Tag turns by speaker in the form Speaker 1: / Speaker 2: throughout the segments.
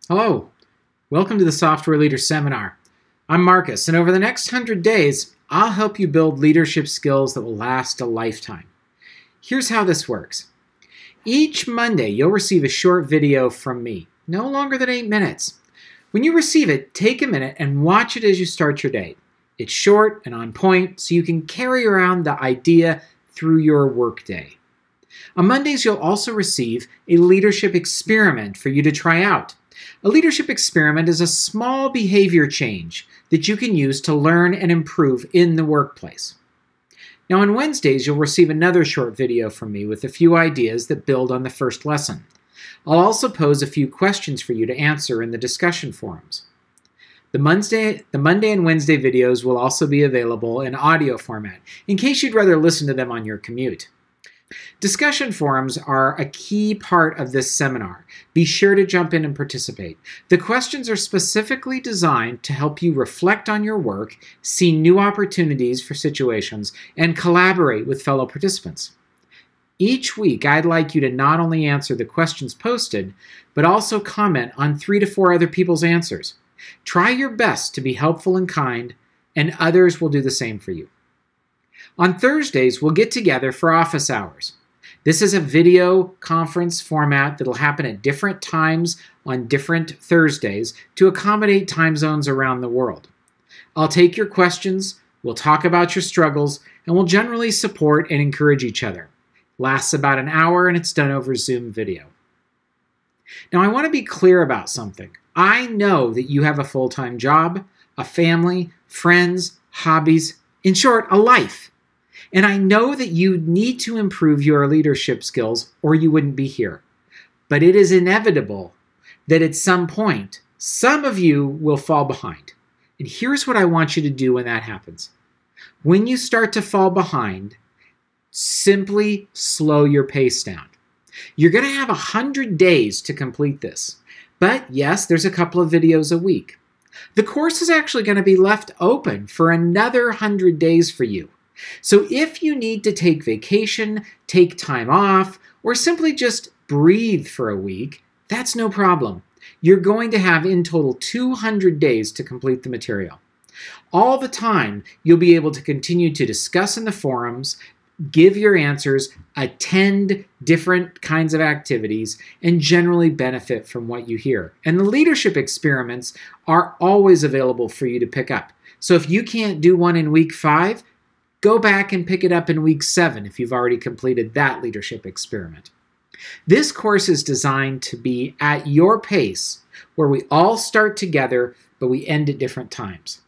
Speaker 1: Hello, welcome to the Software Leader Seminar. I'm Marcus, and over the next 100 days, I'll help you build leadership skills that will last a lifetime. Here's how this works. Each Monday, you'll receive a short video from me, no longer than 8 minutes. When you receive it, take a minute and watch it as you start your day. It's short and on point, so you can carry around the idea through your workday. On Mondays, you'll also receive a leadership experiment for you to try out. A leadership experiment is a small behavior change that you can use to learn and improve in the workplace. Now on Wednesdays, you'll receive another short video from me with a few ideas that build on the first lesson. I'll also pose a few questions for you to answer in the discussion forums. The Monday and Wednesday videos will also be available in audio format, in case you'd rather listen to them on your commute. Discussion forums are a key part of this seminar. Be sure to jump in and participate. The questions are specifically designed to help you reflect on your work, see new opportunities for situations, and collaborate with fellow participants. Each week, I'd like you to not only answer the questions posted, but also comment on 3 to 4 other people's answers. Try your best to be helpful and kind, and others will do the same for you. On Thursdays, we'll get together for office hours. This is a video conference format that'll happen at different times on different Thursdays to accommodate time zones around the world. I'll take your questions, we'll talk about your struggles, and we'll generally support and encourage each other. Lasts about an hour and it's done over Zoom video. Now I want to be clear about something. I know that you have a full-time job, a family, friends, hobbies, in short, a life. And I know that you need to improve your leadership skills or you wouldn't be here. But it is inevitable that at some point, some of you will fall behind. And here's what I want you to do when that happens. When you start to fall behind, simply slow your pace down. You're going to have 100 days to complete this. But yes, there's a couple of videos a week. The course is actually going to be left open for another 100 days for you. So if you need to take vacation, take time off, or simply just breathe for a week, that's no problem. You're going to have in total 200 days to complete the material. All the time, you'll be able to continue to discuss in the forums, give your answers, attend different kinds of activities, and generally benefit from what you hear. And the leadership experiments are always available for you to pick up. So if you can't do one in week 5, go back and pick it up in week 7 if you've already completed that leadership experiment. This course is designed to be at your pace, where we all start together, but we end at different times.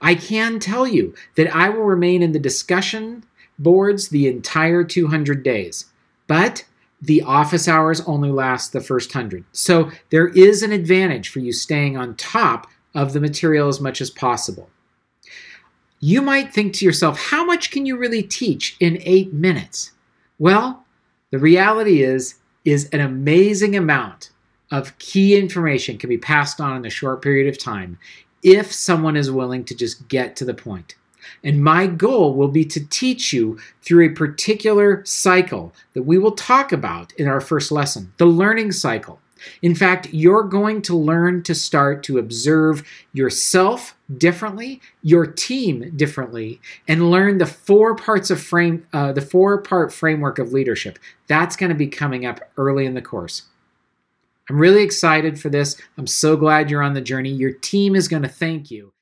Speaker 1: I can tell you that I will remain in the discussion boards the entire 200 days, but the office hours only last the first 100. So there is an advantage for you staying on top of the material as much as possible. You might think to yourself, how much can you really teach in 8 minutes? Well, the reality is an amazing amount of key information can be passed on in a short period of time if someone is willing to just get to the point. And my goal will be to teach you through a particular cycle that we will talk about in our first lesson, the learning cycle. In fact, you're going to learn to start to observe yourself differently, your team differently, and learn the 4-part framework of leadership. That's going to be coming up early in the course. I'm really excited for this. I'm so glad you're on the journey. Your team is going to thank you.